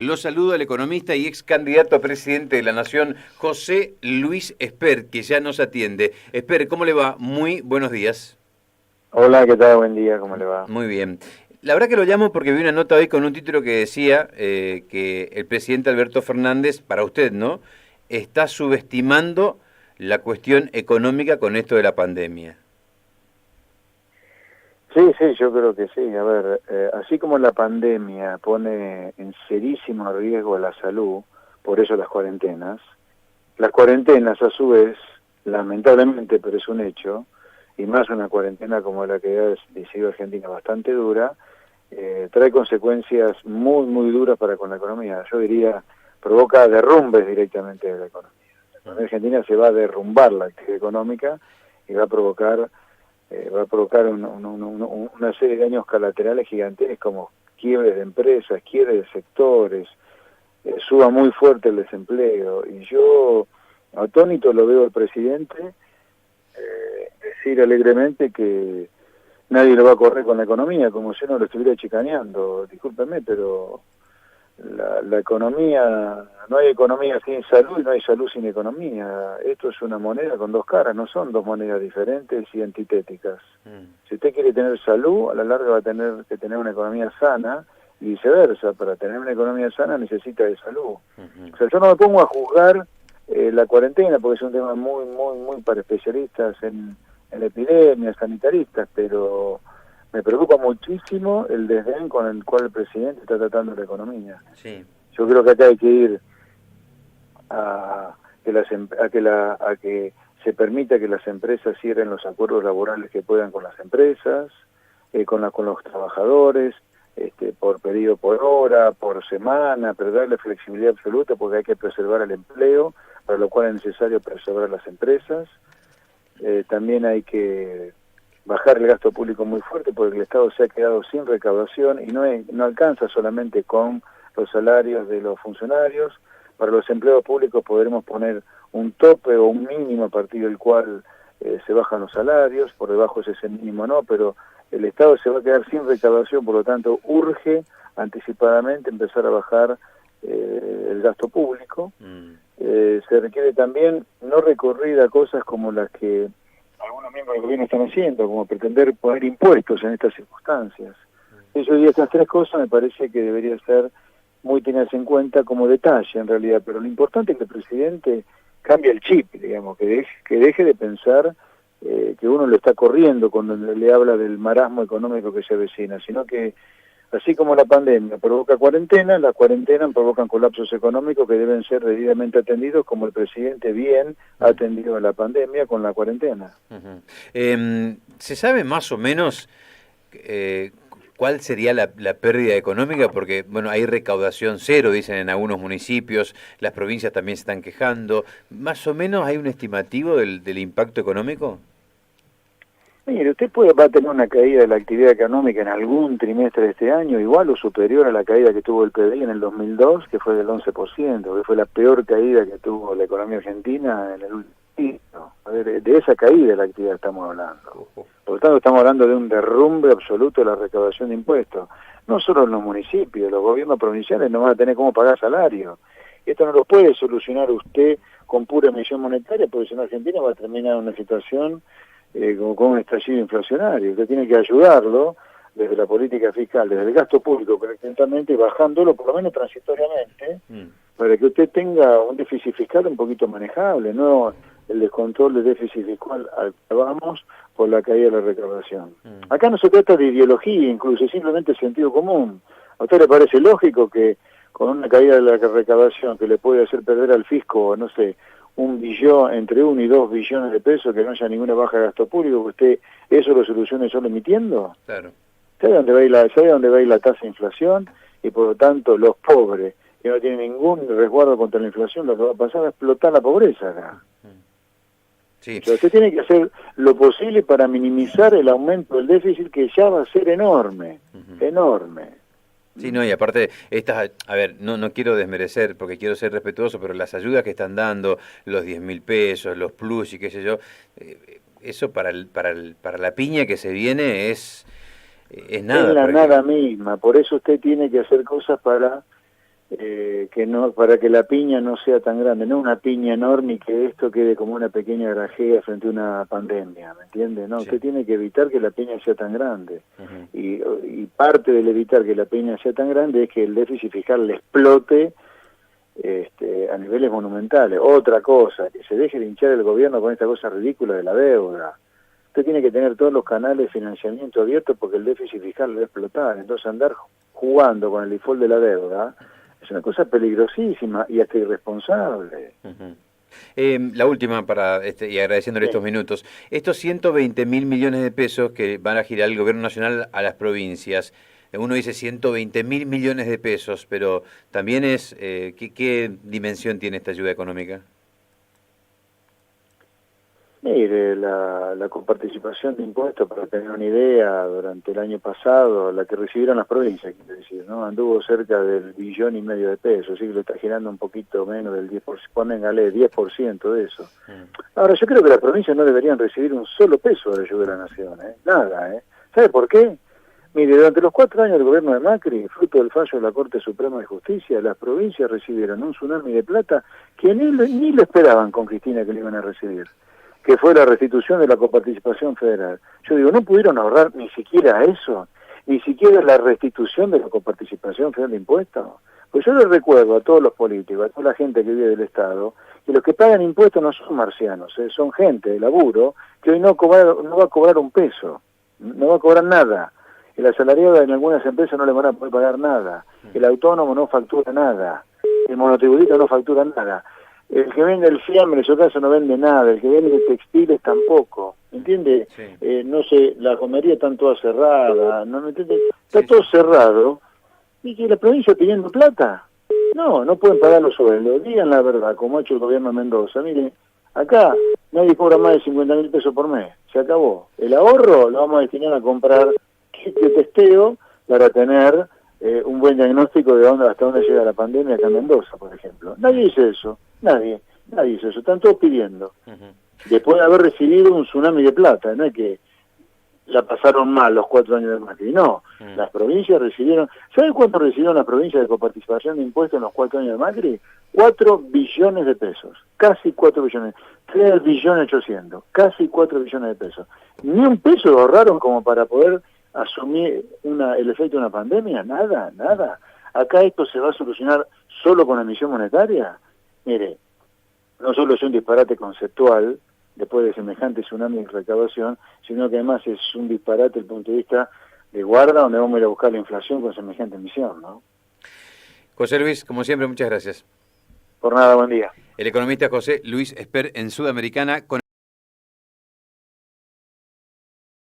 Lo saludo al economista y ex candidato a presidente de la Nación, José Luis Espert, que ya nos atiende. Espert, ¿cómo le va? Muy buenos días. Hola, ¿qué tal? Buen día, ¿cómo le va? Muy bien. La verdad que lo llamo porque vi una nota hoy con un título que decía que el presidente Alberto Fernández, para usted, ¿no?, está subestimando la cuestión económica con esto de la pandemia. Sí, sí, yo creo que sí. A ver, así como la pandemia pone en serísimo riesgo la salud, por eso las cuarentenas a su vez, lamentablemente, pero es un hecho, y más una cuarentena como la que ha decidido Argentina, bastante dura, trae consecuencias muy, muy duras para con la economía. Yo diría, provoca derrumbes directamente de la economía. La economía argentina se va a derrumbar la actividad económica y va a provocar una serie de daños colaterales gigantes como quiebres de empresas, quiebres de sectores, suba muy fuerte el desempleo. Y yo, atónito, lo veo al presidente decir alegremente que nadie lo va a correr con la economía, como si uno lo estuviera chicaneando. Discúlpeme, pero la economía, no hay economía sin salud y no hay salud sin economía. Esto es una moneda con dos caras, no son dos monedas diferentes y antitéticas. Si usted quiere tener salud, a la larga va a tener que tener una economía sana y viceversa. Para tener una economía sana necesita de salud. O sea, yo no me pongo a juzgar la cuarentena porque es un tema muy, muy, muy para especialistas en epidemias, sanitaristas, pero me preocupa muchísimo el desdén con el cual el presidente está tratando la economía. Sí. Yo creo que acá hay que ir a que, a que se permita que las empresas cierren los acuerdos laborales que puedan con las empresas, con los trabajadores, por pedido por hora, por semana, pero darle flexibilidad absoluta porque hay que preservar el empleo, para lo cual es necesario preservar las empresas. También hay que bajar el gasto público muy fuerte porque el Estado se ha quedado sin recaudación y no alcanza solamente con los salarios de los funcionarios. Para los empleados públicos podremos poner un tope o un mínimo a partir del cual se bajan los salarios, por debajo es ese mínimo no, pero el Estado se va a quedar sin recaudación, por lo tanto urge anticipadamente empezar a bajar el gasto público. Se requiere también no recurrir a cosas como las que algunos miembros del gobierno están haciendo, como pretender poner impuestos en estas circunstancias. Eso y estas tres cosas me parece que debería ser muy tenerse en cuenta como detalle en realidad, pero lo importante es que el presidente cambie el chip, digamos, que deje de pensar que uno lo está corriendo cuando le habla del marasmo económico que se avecina, sino que así como la pandemia provoca cuarentena, las cuarentenas provocan colapsos económicos que deben ser debidamente atendidos, como el presidente bien ha atendido a la pandemia con la cuarentena. ¿Se sabe más o menos eh, cuál sería la pérdida económica? Porque, bueno, hay recaudación cero, dicen en algunos municipios, las provincias también se están quejando. ¿Más o menos hay un estimativo del impacto económico? Mire, va a tener una caída de la actividad económica en algún trimestre de este año, igual o superior a la caída que tuvo el PBI en el 2002, que fue del 11%, que fue la peor caída que tuvo la economía argentina en el último siglo. A ver, de esa caída de la actividad estamos hablando. Por lo tanto, estamos hablando de un derrumbe absoluto de la recaudación de impuestos. No solo en los municipios, los gobiernos provinciales no van a tener cómo pagar salario. Esto no lo puede solucionar usted con pura emisión monetaria, porque si no Argentina va a terminar en una situación con un estallido inflacionario. Usted tiene que ayudarlo desde la política fiscal, desde el gasto público, pero intentamente bajándolo, por lo menos transitoriamente, para que usted tenga un déficit fiscal un poquito manejable, no el descontrol del déficit fiscal al que vamos por la caída de la recaudación. Acá no se trata de ideología, incluso simplemente sentido común. ¿A usted le parece lógico que con una caída de la recaudación que le puede hacer perder al fisco, no sé, entre 1 y 2 billones de pesos, que no haya ninguna baja de gasto público, que usted eso lo solucione solo emitiendo? Claro. ¿Sabe dónde va a ir la tasa de inflación? Y por lo tanto los pobres, que no tienen ningún resguardo contra la inflación, lo que va a pasar es explotar la pobreza acá. Sí. O sea, usted tiene que hacer lo posible para minimizar el aumento del déficit, que ya va a ser enorme, enorme. Sí, no, y aparte, a ver, no quiero desmerecer porque quiero ser respetuoso, pero las ayudas que están dando, los 10.000 pesos, los plus y qué sé yo, eso para la piña que se viene es Es nada la nada prácticamente. misma, por eso usted tiene que hacer cosas para que no, para que la piña no sea tan grande, no una piña enorme y que esto quede como una pequeña grajea frente a una pandemia, ¿me entiende? No, Sí. usted tiene que evitar que la piña sea tan grande. Ujú. Y parte del evitar que la piña sea tan grande es que el déficit fiscal le explote a niveles monumentales. Otra cosa, que se deje de hinchar el gobierno con esta cosa ridícula de la deuda. Usted tiene que tener todos los canales de financiamiento abiertos porque el déficit fiscal lo va a explotar. Entonces andar jugando con el default de la deuda es una cosa peligrosísima y hasta irresponsable. Ujú. La última para y agradeciéndole Sí. estos minutos. Estos 120.000 millones de pesos que van a girar el gobierno nacional a las provincias, uno dice 120.000 millones de pesos, pero también es, ¿qué dimensión tiene esta ayuda económica? Mire, la coparticipación de impuestos, para tener una idea, durante el año pasado, la que recibieron las provincias, quiero decir, ¿no? Anduvo cerca del 1,5 billones de pesos, así que lo está girando un poquito menos del 10%, póngale 10% de eso. Ahora, yo creo que las provincias no deberían recibir un solo peso de ayuda de la nación, ¿eh? Nada, ¿eh? ¿Sabe por qué? Mire, durante los 4 años del gobierno de Macri, fruto del fallo de la Corte Suprema de Justicia, las provincias recibieron un tsunami de plata que ni lo esperaban con Cristina que le iban a recibir, que fue la restitución de la coparticipación federal. Yo digo, ¿no pudieron ahorrar ni siquiera eso? Ni siquiera la restitución de la coparticipación federal de impuestos. Pues yo les recuerdo a todos los políticos, a toda la gente que vive del Estado, que los que pagan impuestos no son marcianos, son gente de laburo que hoy no va a cobrar un peso, no va a cobrar nada. El asalariado en algunas empresas no le van a poder pagar nada, el autónomo no factura nada, el monotributista no factura nada. El que vende el fiambre en su caso no vende nada, el que vende textiles tampoco, ¿entiende? Sí. No sé, la comería está toda cerrada, ¿no me entiende? Está Sí, todo sí. cerrado, y que la provincia pidiendo plata. No pueden pagar los sueldos, digan la verdad, como ha hecho el gobierno de Mendoza. Mire, acá nadie cobra más de 50.000 pesos por mes, se acabó. El ahorro lo vamos a destinar a comprar kit de testeo para tener un buen diagnóstico de hasta dónde llega la pandemia acá en Mendoza, por ejemplo. Nadie dice eso, nadie dice eso, están todos pidiendo. Ujú. Después de haber recibido un tsunami de plata, no es que la pasaron mal los 4 años de Macri, no. Las provincias recibieron, ¿sabe cuánto recibieron las provincias de coparticipación de impuestos en los 4 años de Macri? 4 billones de pesos, casi 4 billones, 3 billones 800, casi 4 billones de pesos. Ni un peso ahorraron como para poder asumir el efecto de una pandemia, nada. Acá esto se va a solucionar solo con la emisión monetaria. Mire, no solo es un disparate conceptual, después de semejante tsunami de recaudación, sino que además es un disparate desde el punto de vista de guarda, donde vamos a ir a buscar la inflación con semejante emisión, ¿no? José Luis, como siempre, muchas gracias. Por nada, buen día. El economista José Luis Esper en Sudamericana con